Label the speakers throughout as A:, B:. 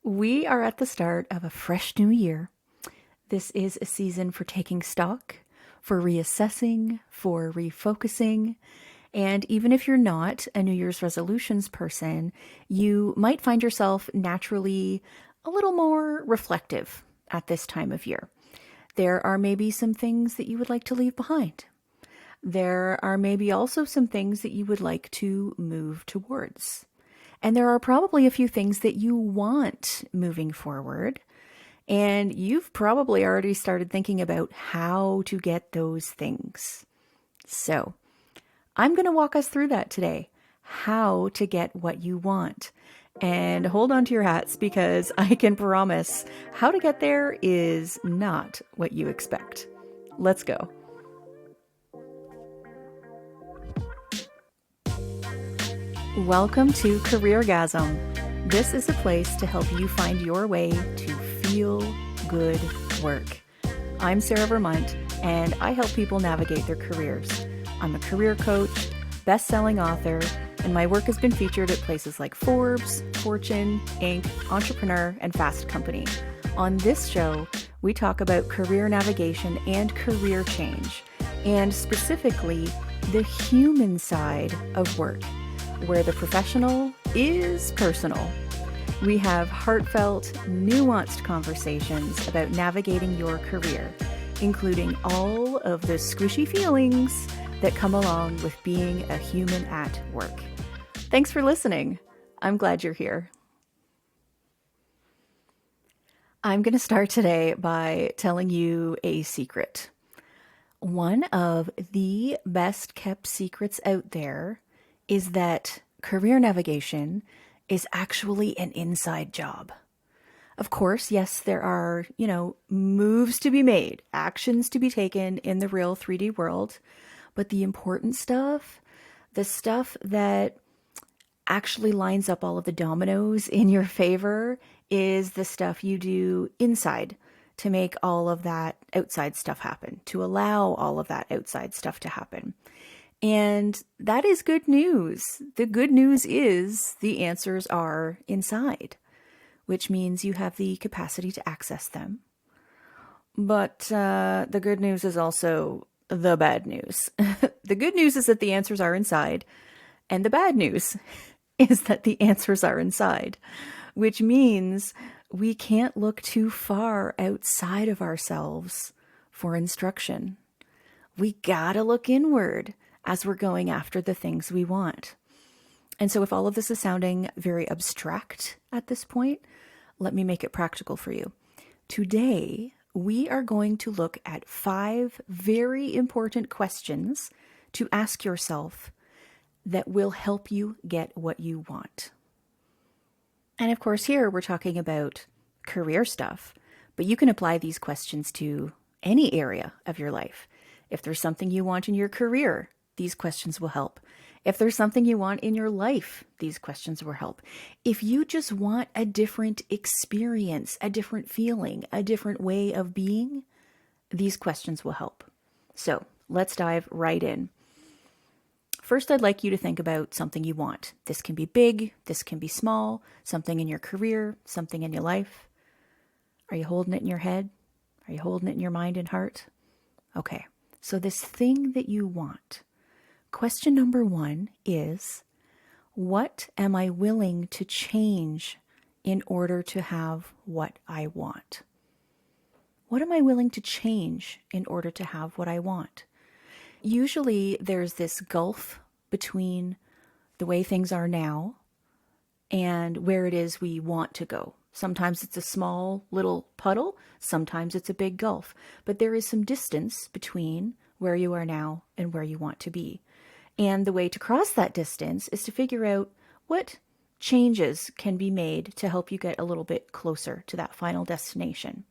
A: We are at the start of a fresh new year. This is a season for taking stock, for reassessing, for refocusing. And even if you're not a New Year's resolutions person, you might find yourself naturally a little more reflective at this time of year. There are maybe some things that you would like to leave behind. There are maybe also some things that you would like to move towards. And there are probably a few things that you want moving forward. And you've probably already started thinking about how to get those things. So, I'm going to walk us through that today. How to get what you want. And hold on to your hats because I can promise how to get there is not what you expect. Let's go. Welcome to Careergasm. This is a place to help you find your way to feel good work. I'm Sarah Vermunt, and I help people navigate their careers. I'm a career coach, best-selling author, and my work has been featured at places like Forbes, Fortune, Inc., Entrepreneur, and Fast Company. On this show, we talk about career navigation and career change, and specifically the human side of work, where the professional is personal. We have heartfelt, nuanced conversations about navigating your career, including all of the squishy feelings that come along with being a human at work. Thanks for listening. I'm glad you're here. I'm going to start today by telling you a secret. One of the best kept secrets out there is that career navigation is actually an inside job. Of course, yes, there are, moves to be made, actions to be taken in the real 3D world, but the important stuff, the stuff that actually lines up all of the dominoes in your favor, is the stuff you do inside to make all of that outside stuff happen, to allow all of that outside stuff to happen. And that is good news. The good news is the answers are inside, which means you have the capacity to access them. But the good news is also the bad news. The good news is that the answers are inside, and the bad news is that the answers are inside, which means we can't look too far outside of ourselves for instruction. We gotta look inward as we're going after the things we want. And so if all of this is sounding very abstract at this point, let me make it practical for you. Today, we are going to look at 5 very important questions to ask yourself that will help you get what you want. And of course, here we're talking about career stuff, but you can apply these questions to any area of your life. If there's something you want in your career, these questions will help. If there's something you want in your life, these questions will help. If you just want a different experience, a different feeling, a different way of being, these questions will help. So let's dive right in. First, I'd like you to think about something you want. This can be big, this can be small, something in your career, something in your life. Are you holding it in your head? Are you holding it in your mind and heart? Okay, so this thing that you want. Question number 1 is, what am I willing to change in order to have what I want? What am I willing to change in order to have what I want? Usually there's this gulf between the way things are now and where it is we want to go. Sometimes it's a small little puddle, sometimes it's a big gulf, but there is some distance between where you are now and where you want to be. And the way to cross that distance is to figure out what changes can be made to help you get a little bit closer to that final destination.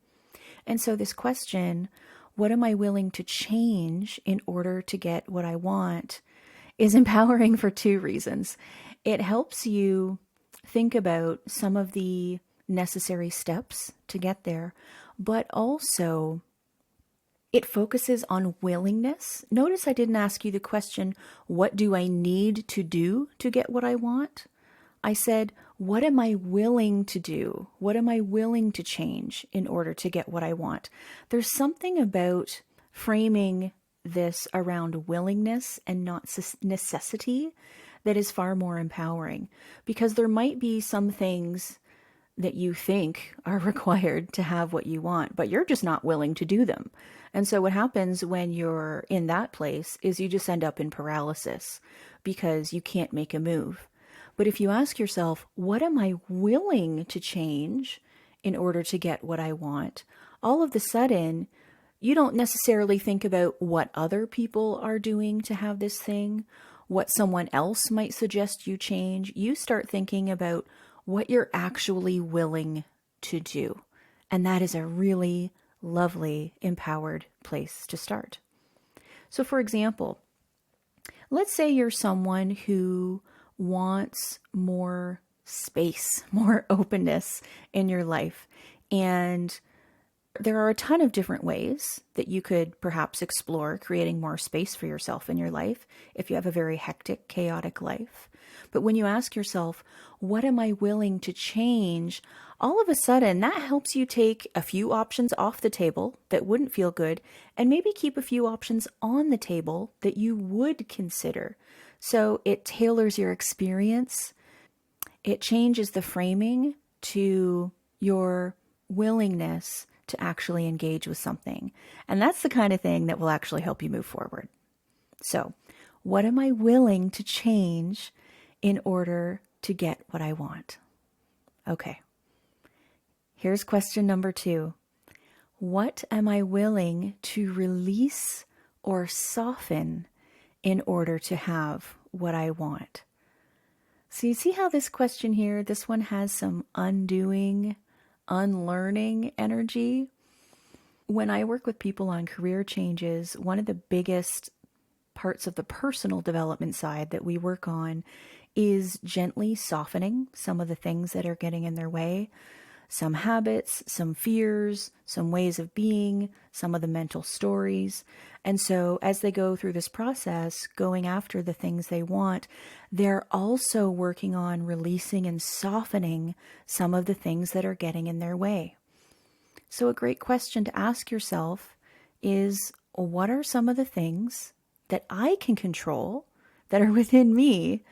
A: And so this question, what am I willing to change in order to get what I want, is empowering for 2 reasons. It helps you think about some of the necessary steps to get there, but also it focuses on willingness. Notice I didn't ask you the question, what do I need to do to get what I want? I said, What am I willing to do? What am I willing to change in order to get what I want? There's something about framing this around willingness and not necessity that is far more empowering, because there might be some things that you think are required to have what you want, but you're just not willing to do them. And so what happens when you're in that place is you just end up in paralysis because you can't make a move. But if you ask yourself, what am I willing to change in order to get what I want? All of a sudden, you don't necessarily think about what other people are doing to have this thing, what someone else might suggest you change. You start thinking about what you're actually willing to do. And that is a really lovely, empowered place to start. So for example, let's say you're someone who wants more space, more openness in your life. And there are a ton of different ways that you could perhaps explore creating more space for yourself in your life if you have a very hectic, chaotic life. But when you ask yourself, what am I willing to change? All of a sudden, that helps you take a few options off the table that wouldn't feel good and maybe keep a few options on the table that you would consider. So it tailors your experience. It changes the framing to your willingness to actually engage with something. And that's the kind of thing that will actually help you move forward. So, what am I willing to change in order to get what I want? Okay. Here's question number 2. What am I willing to release or soften in order to have what I want? So you see how this question here, this one has some undoing, unlearning energy. When I work with people on career changes, one of the biggest parts of the personal development side that we work on is gently softening some of the things that are getting in their way. Some habits, some fears, some ways of being, some of the mental stories. And so as they go through this process, going after the things they want, they're also working on releasing and softening some of the things that are getting in their way. So a great question to ask yourself is, what are some of the things that I can control that are within me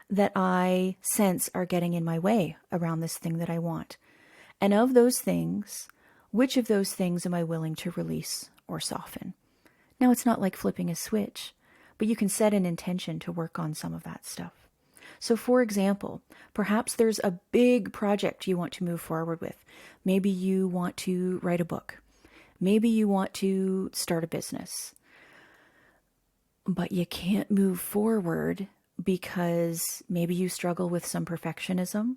A: that I sense are getting in my way around this thing that I want? And of those things, which of those things am I willing to release or soften? Now, it's not like flipping a switch, but you can set an intention to work on some of that stuff. So for example, perhaps there's a big project you want to move forward with. Maybe you want to write a book. Maybe you want to start a business. But you can't move forward because maybe you struggle with some perfectionism.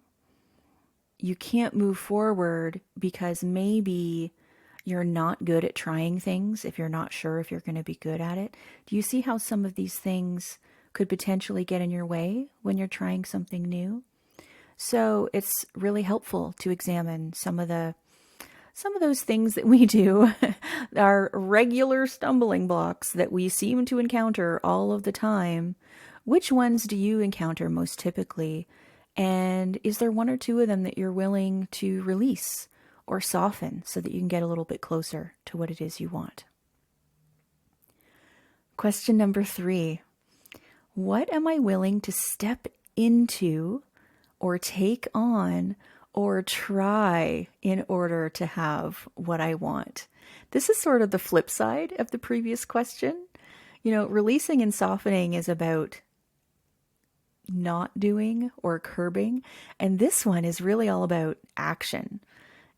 A: You can't move forward because maybe you're not good at trying things if you're not sure if you're going to be good at it. Do you see how some of these things could potentially get in your way when you're trying something new? So it's really helpful to examine some of those things that we do, our regular stumbling blocks that we seem to encounter all of the time. Which ones do you encounter most typically? And is there one or two of them that you're willing to release or soften so that you can get a little bit closer to what it is you want? Question number 3. What am I willing to step into or take on or try in order to have what I want? This is sort of the flip side of the previous question. You know, releasing and softening is about not doing or curbing. And this one is really all about action.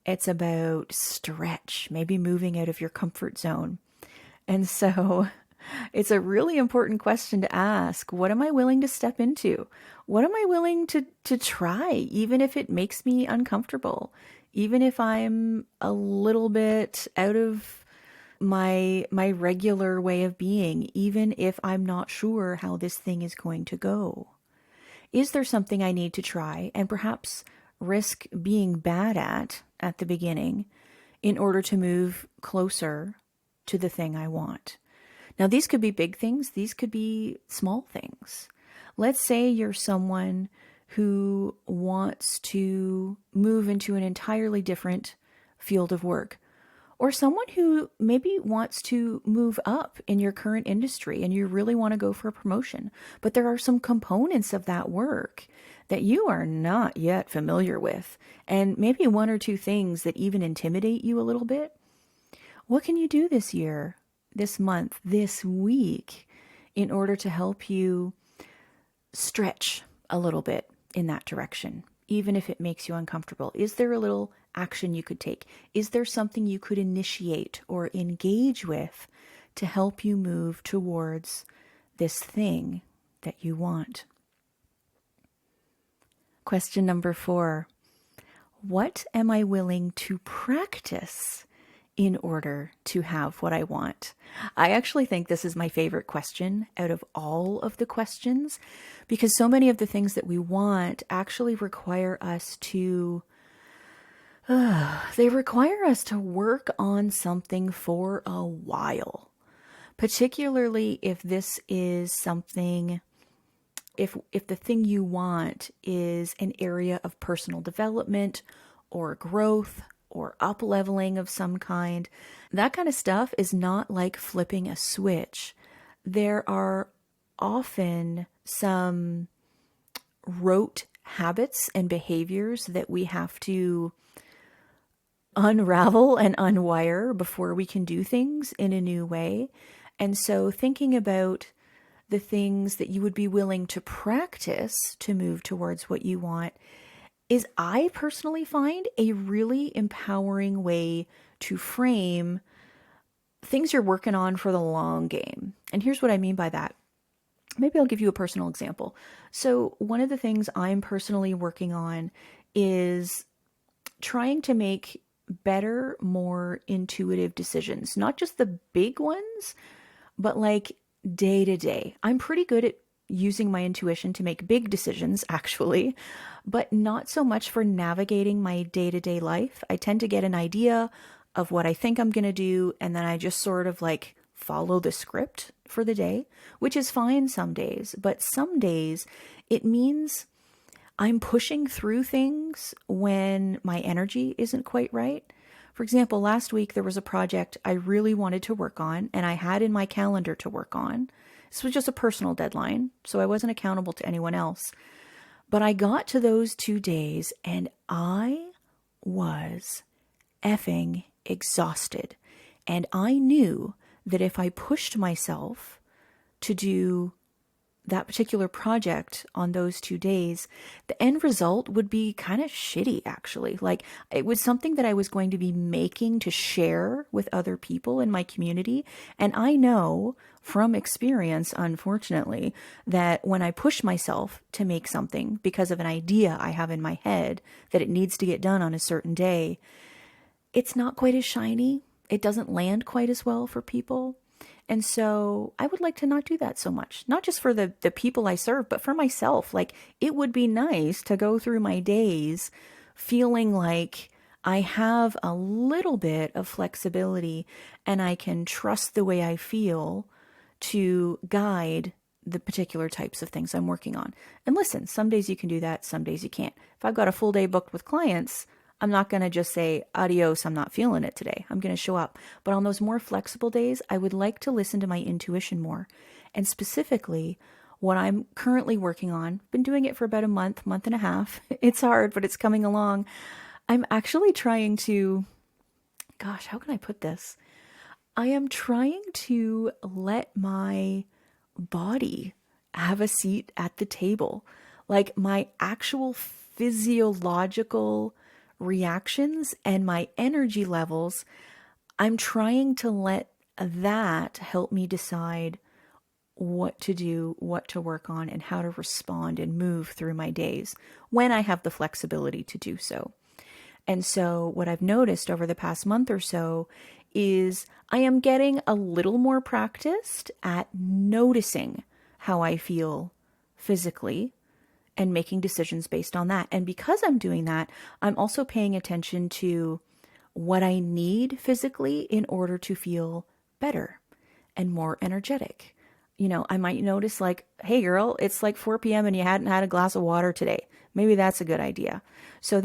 A: It's about stretch, maybe moving out of your comfort zone. And so it's a really important question to ask. What am I willing to step into? What am I willing to try, even if it makes me uncomfortable? Even if I'm a little bit out of my regular way of being, even if I'm not sure how this thing is going to go? Is there something I need to try and perhaps risk being bad at the beginning in order to move closer to the thing I want? Now, these could be big things. These could be small things. Let's say you're someone who wants to move into an entirely different field of work, or someone who maybe wants to move up in your current industry and you really want to go for a promotion, but there are some components of that work that you are not yet familiar with, and maybe one or two things that even intimidate you a little bit. What can you do this year, this month, this week in order to help you stretch a little bit in that direction, even if it makes you uncomfortable? Is there a little action you could take? Is there something you could initiate or engage with to help you move towards this thing that you want? Question number 4. What am I willing to practice in order to have what I want? I actually think this is my favorite question out of all of the questions, because so many of the things that we want actually require us to work on something for a while, particularly if this is something, if the thing you want is an area of personal development or growth or up-leveling of some kind. That kind of stuff is not like flipping a switch. There are often some rote habits and behaviors that we have to unravel and unwire before we can do things in a new way. And so thinking about the things that you would be willing to practice to move towards what you want is, I personally find, a really empowering way to frame things you're working on for the long game. And here's what I mean by that. Maybe I'll give you a personal example. So one of the things I'm personally working on is trying to make better, more intuitive decisions, not just the big ones, but like day to day. I'm pretty good at using my intuition to make big decisions, actually, but not so much for navigating my day-to-day life. I tend to get an idea of what I think I'm going to do, and then I just sort of like follow the script for the day, which is fine some days, but some days it means I'm pushing through things when my energy isn't quite right. For example, last week there was a project I really wanted to work on and I had in my calendar to work on. This was just a personal deadline, so I wasn't accountable to anyone else. But I got to those 2 days and I was effing exhausted. And I knew that if I pushed myself to do that particular project on those 2 days, the end result would be kind of shitty, actually. Like, it was something that I was going to be making to share with other people in my community. And I know from experience, unfortunately, that when I push myself to make something because of an idea I have in my head that it needs to get done on a certain day, it's not quite as shiny. It doesn't land quite as well for people. And so I would like to not do that so much, not just for the people I serve, but for myself. Like, it would be nice to go through my days feeling like I have a little bit of flexibility and I can trust the way I feel to guide the particular types of things I'm working on. And listen, some days you can do that, some days you can't. If I've got a full day booked with clients, I'm not going to just say, adios, I'm not feeling it today. I'm going to show up. But on those more flexible days, I would like to listen to my intuition more. And specifically, what I'm currently working on, been doing it for about a month and a half. It's hard, but it's coming along. I'm actually trying to, gosh, how can I put this? I am trying to let my body have a seat at the table. Like, my actual physiological reactions and my energy levels, I'm trying to let that help me decide what to do, what to work on, and how to respond and move through my days when I have the flexibility to do so. And so what I've noticed over the past month or so is I am getting a little more practiced at noticing how I feel physically and making decisions based on that. And because I'm doing that, I'm also paying attention to what I need physically in order to feel better and more energetic. I might notice like, hey girl, it's like 4 p.m. and you hadn't had a glass of water today. Maybe that's a good idea. So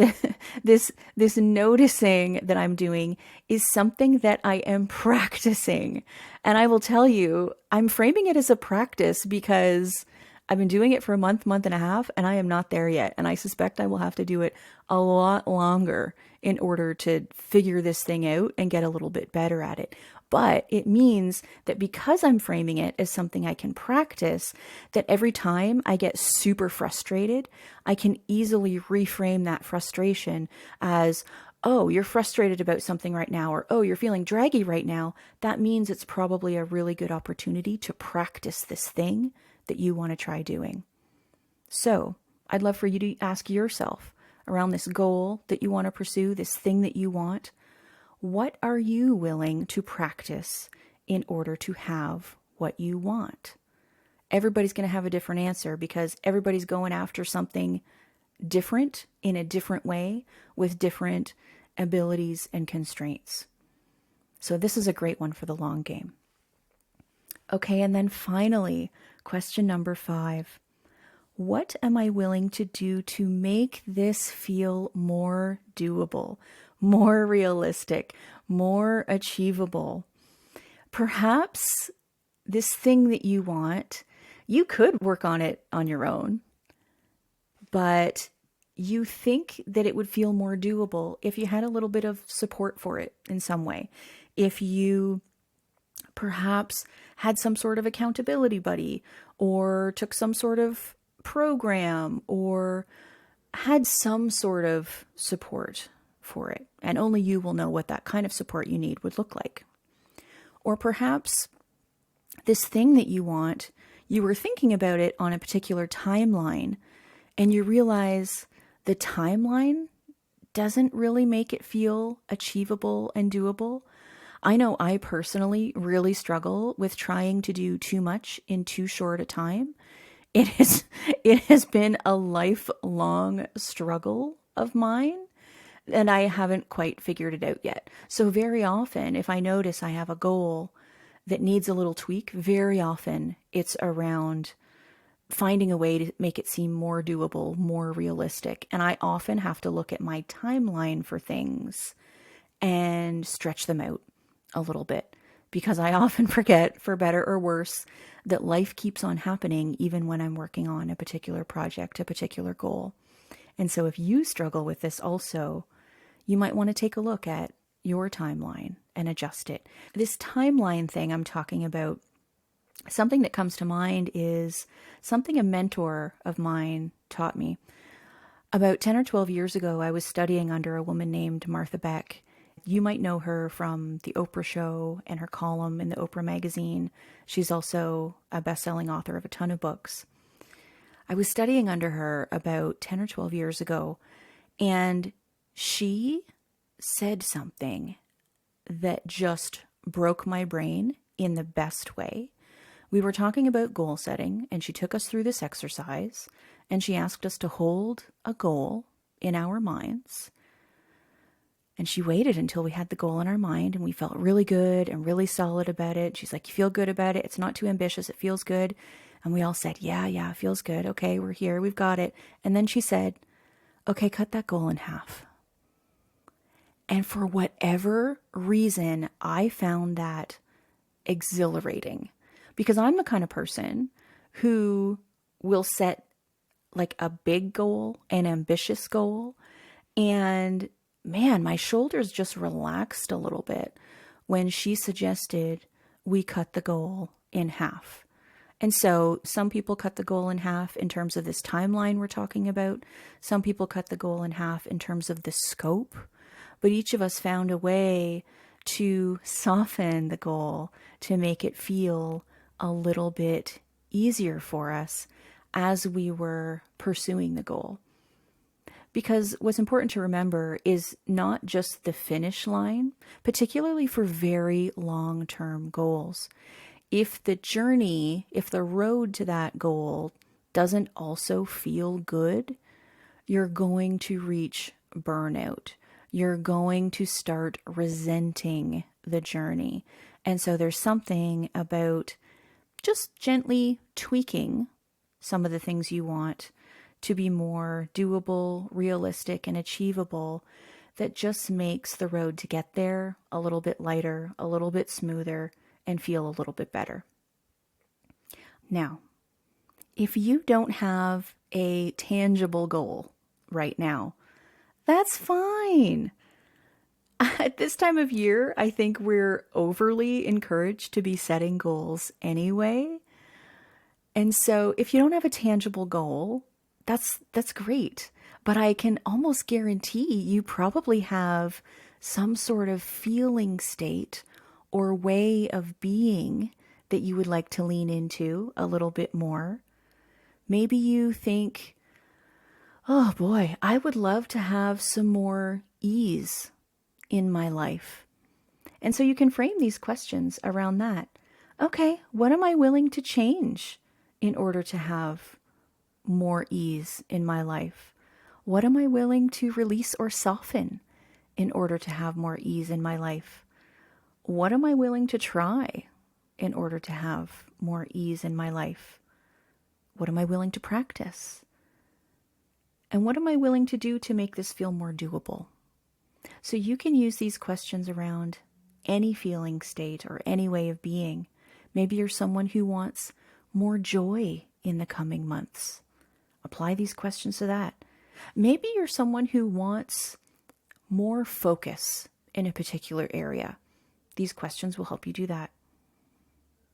A: this noticing that I'm doing is something that I am practicing. And I will tell you, I'm framing it as a practice because I've been doing it for a month and a half, and I am not there yet. And I suspect I will have to do it a lot longer in order to figure this thing out and get a little bit better at it. But it means that because I'm framing it as something I can practice, that every time I get super frustrated, I can easily reframe that frustration as, oh, you're frustrated about something right now, or oh, you're feeling draggy right now. That means it's probably a really good opportunity to practice this thing that you want to try doing. So I'd love for you to ask yourself around this goal that you want to pursue, this thing that you want. What are you willing to practice in order to have what you want? Everybody's going to have a different answer because everybody's going after something different in a different way with different abilities and constraints. So this is a great one for the long game. Okay, and then finally, question number 5. What am I willing to do to make this feel more doable, more realistic, more achievable? Perhaps this thing that you want, you could work on it on your own, but you think that it would feel more doable if you had a little bit of support for it in some way. If you perhaps had some sort of accountability buddy, or took some sort of program, or had some sort of support for it. And only you will know what that kind of support you need would look like. Or perhaps this thing that you want, you were thinking about it on a particular timeline, and you realize the timeline doesn't really make it feel achievable and doable. I know I personally really struggle with trying to do too much in too short a time. It has been a lifelong struggle of mine, and I haven't quite figured it out yet. So very often, if I notice I have a goal that needs a little tweak, very often it's around finding a way to make it seem more doable, more realistic. And I often have to look at my timeline for things and stretch them out a little bit, because I often forget, for better or worse, that life keeps on happening even when I'm working on a particular project, a particular goal. And so if you struggle with this also, you might want to take a look at your timeline and adjust it. This timeline thing I'm talking about, something that comes to mind is something a mentor of mine taught me. About 10 or 12 years ago, I was studying under a woman named Martha Beck. You might know her from The Oprah Show and her column in the Oprah magazine. She's also a best-selling author of a ton of books. I was studying under her about 10 or 12 years ago, and she said something that just broke my brain in the best way. We were talking about goal setting, and she took us through this exercise, and she asked us to hold a goal in our minds. And she waited until we had the goal in our mind and we felt really good and really solid about it. She's like, you feel good about it? It's not too ambitious. It feels good. And we all said, yeah, it feels good. Okay, we're here. We've got it. And then she said, okay, cut that goal in half. And for whatever reason, I found that exhilarating, because I'm the kind of person who will set like a big goal, an ambitious goal, and man, my shoulders just relaxed a little bit when she suggested we cut the goal in half. And so some people cut the goal in half in terms of this timeline we're talking about. Some people cut the goal in half in terms of the scope. But each of us found a way to soften the goal to make it feel a little bit easier for us as we were pursuing the goal. Because what's important to remember is not just the finish line, particularly for very long-term goals. If the journey, if the road to that goal doesn't also feel good, you're going to reach burnout. You're going to start resenting the journey. And so there's something about just gently tweaking some of the things you want to be more doable, realistic, and achievable, that just makes the road to get there a little bit lighter, a little bit smoother, and feel a little bit better. Now, if you don't have a tangible goal right now, that's fine. At this time of year, I think we're overly encouraged to be setting goals anyway. And so if you don't have a tangible goal, that's great. But I can almost guarantee you probably have some sort of feeling state or way of being that you would like to lean into a little bit more. Maybe you think, oh boy, I would love to have some more ease in my life. And so you can frame these questions around that. Okay, what am I willing to change in order to have more ease in my life? What am I willing to release or soften in order to have more ease in my life? What am I willing to try in order to have more ease in my life? What am I willing to practice? And what am I willing to do to make this feel more doable? So you can use these questions around any feeling state or any way of being. Maybe you're someone who wants more joy in the coming months. Apply these questions to that. Maybe you're someone who wants more focus in a particular area. These questions will help you do that.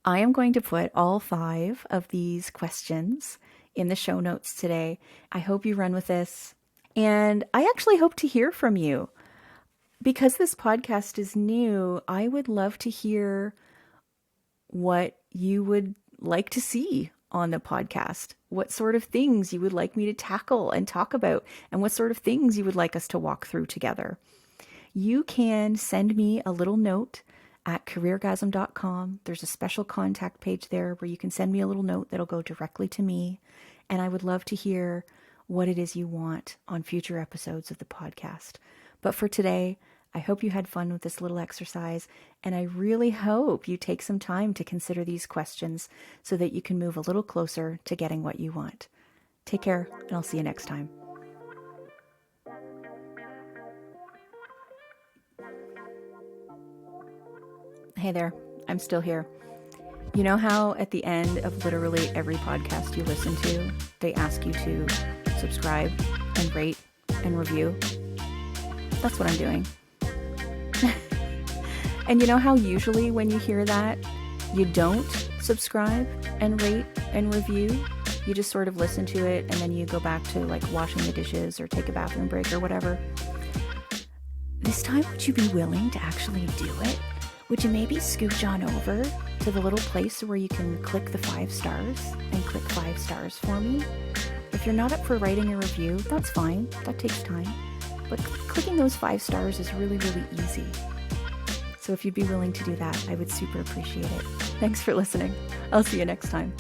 A: I am going to put all 5 of these questions in the show notes today. I hope you run with this. And I actually hope to hear from you. Because this podcast is new, I would love to hear what you would like to see on the podcast, what sort of things you would like me to tackle and talk about, and what sort of things you would like us to walk through together. You can send me a little note at careergasm.com. There's a special contact page there where you can send me a little note that'll go directly to me. And I would love to hear what it is you want on future episodes of the podcast. But for today, I hope you had fun with this little exercise, and I really hope you take some time to consider these questions so that you can move a little closer to getting what you want. Take care, and I'll see you next time. Hey there, I'm still here. You know how at the end of literally every podcast you listen to, they ask you to subscribe and rate and review? That's what I'm doing. And you know how usually when you hear that, you don't subscribe and rate and review? You just sort of listen to it and then you go back to like washing the dishes or take a bathroom break or whatever. This time, would you be willing to actually do it? Would you maybe scooch on over to the little place where you can click the 5 stars and click 5 stars for me? If you're not up for writing a review, that's fine. That takes time. But clicking those 5 stars is really, really easy. So if you'd be willing to do that, I would super appreciate it. Thanks for listening. I'll see you next time.